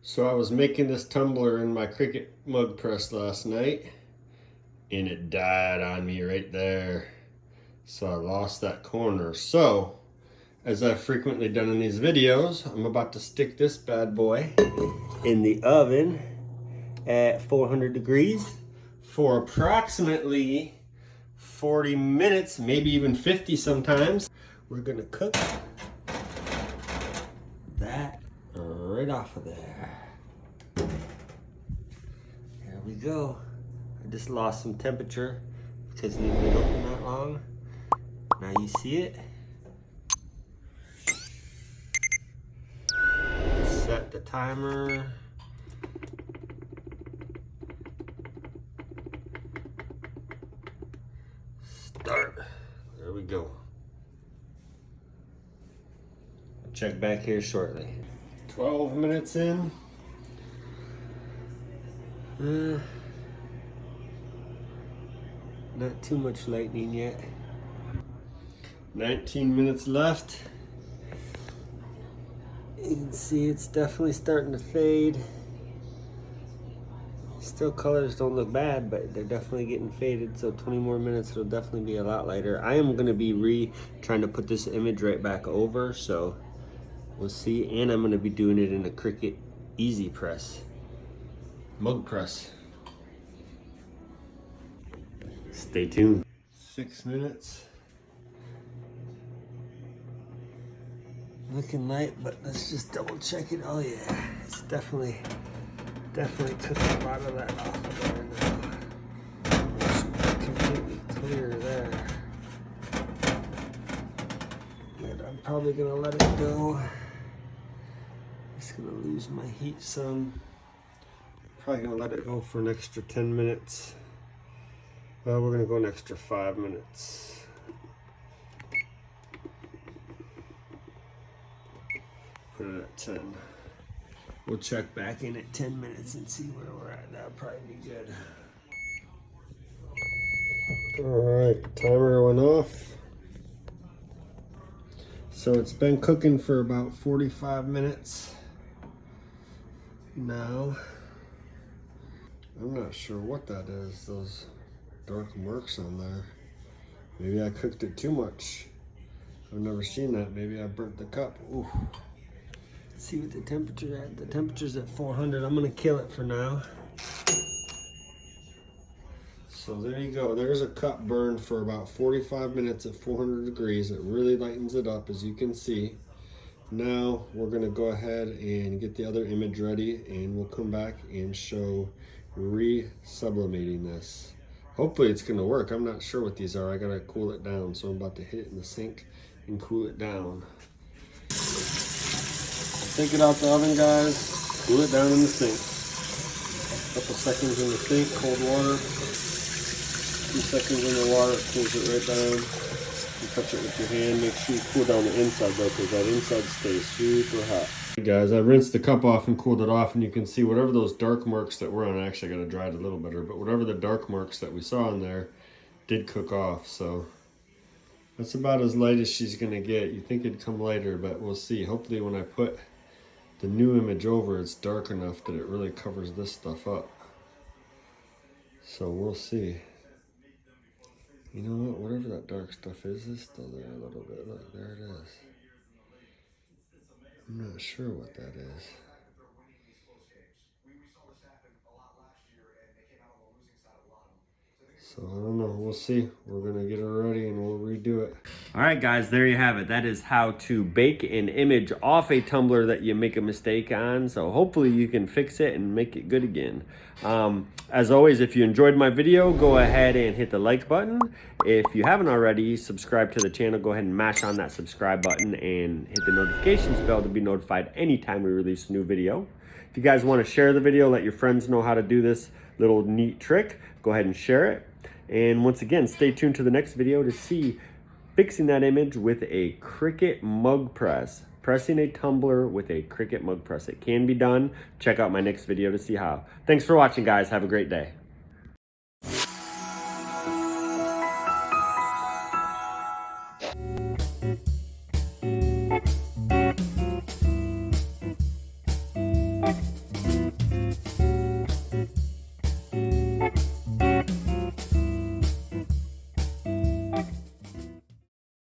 So I was making this tumbler in my Cricut Mug Press last night, and it died on me right there. So I lost that corner. So, as I've frequently done in these videos, I'm about to stick this bad boy in the oven at 400 degrees for approximately 40 minutes, maybe even 50 sometimes. We're gonna cook that right off of there. There we go. I just lost some temperature because it didn't open that long. Now you see it. Set the timer. Start. There we go. I'll check back here shortly. 12 minutes in. Not too much lightning yet. 19 minutes left. You can see it's definitely starting to fade. Still colors don't look bad, but they're definitely getting faded. So 20 more minutes, it'll definitely be a lot lighter. I am gonna be trying to put this image right back over, so we'll see. And I'm gonna be doing it in a Cricut Easy Press. Mug Press. Stay tuned. 6 minutes. Looking light, but let's just double check it. Oh yeah, it's definitely took a lot of that off of there now. It's completely clear there. But I'm probably gonna let it go. Just gonna lose my heat some. Probably gonna let it go for an extra 10 minutes. Well, we're gonna go an extra 5 minutes. Put it at 10. We'll check back in at 10 minutes and see where we're at. That'll probably be good. All right, timer went off. So it's been cooking for about 45 minutes now. I'm not sure what that is, those dark marks on there. Maybe I cooked it too much. I've never seen that. Maybe I burnt the cup. Ooh. Let's see what the temperature at. The temperature's at 400. I'm gonna kill it for now. So there you go. There's a cup burned for about 45 minutes at 400 degrees. It really lightens it up, as you can see. Now we're gonna go ahead and get the other image ready, and we'll come back and show resublimating this. Hopefully it's gonna work. I'm not sure what these are. I gotta cool it down. So I'm about to hit it in the sink and cool it down. Take it out the oven, guys. Cool it down in the sink. Couple seconds in the sink, cold water. 2 seconds in the water, it cools it right down. You touch it with your hand. Make sure you cool down the inside though, because that inside stays super hot. Hey guys, I rinsed the cup off and cooled it off, and you can see whatever those dark marks that were on, actually I gotta dry it a little better, but whatever the dark marks that we saw in there did cook off. So that's about as light as she's gonna get. You think it'd come lighter, but we'll see. Hopefully when I put the new image over, it's dark enough that it really covers this stuff up. So we'll see. You know what, whatever that dark stuff is still there a little bit. Look, there it is. I'm not sure what that is. So I don't know, we'll see. We're gonna get her ready and we'll redo it. All right guys, there you have it. That is how to bake an image off a tumbler that you make a mistake on. So hopefully you can fix it and make it good again. As always, if you enjoyed my video, go ahead and hit the like button. If you haven't already, subscribe to the channel. Go ahead and mash on that subscribe button and hit the notifications bell to be notified anytime we release a new video. If you guys want to share the video, let your friends know how to do this little neat trick, go ahead and share it. And once again, stay tuned to the next video to see fixing that image with a Cricut Mug Press. Pressing a tumbler with a Cricut Mug Press. It can be done. Check out my next video to see how. Thanks for watching, guys. Have a great day.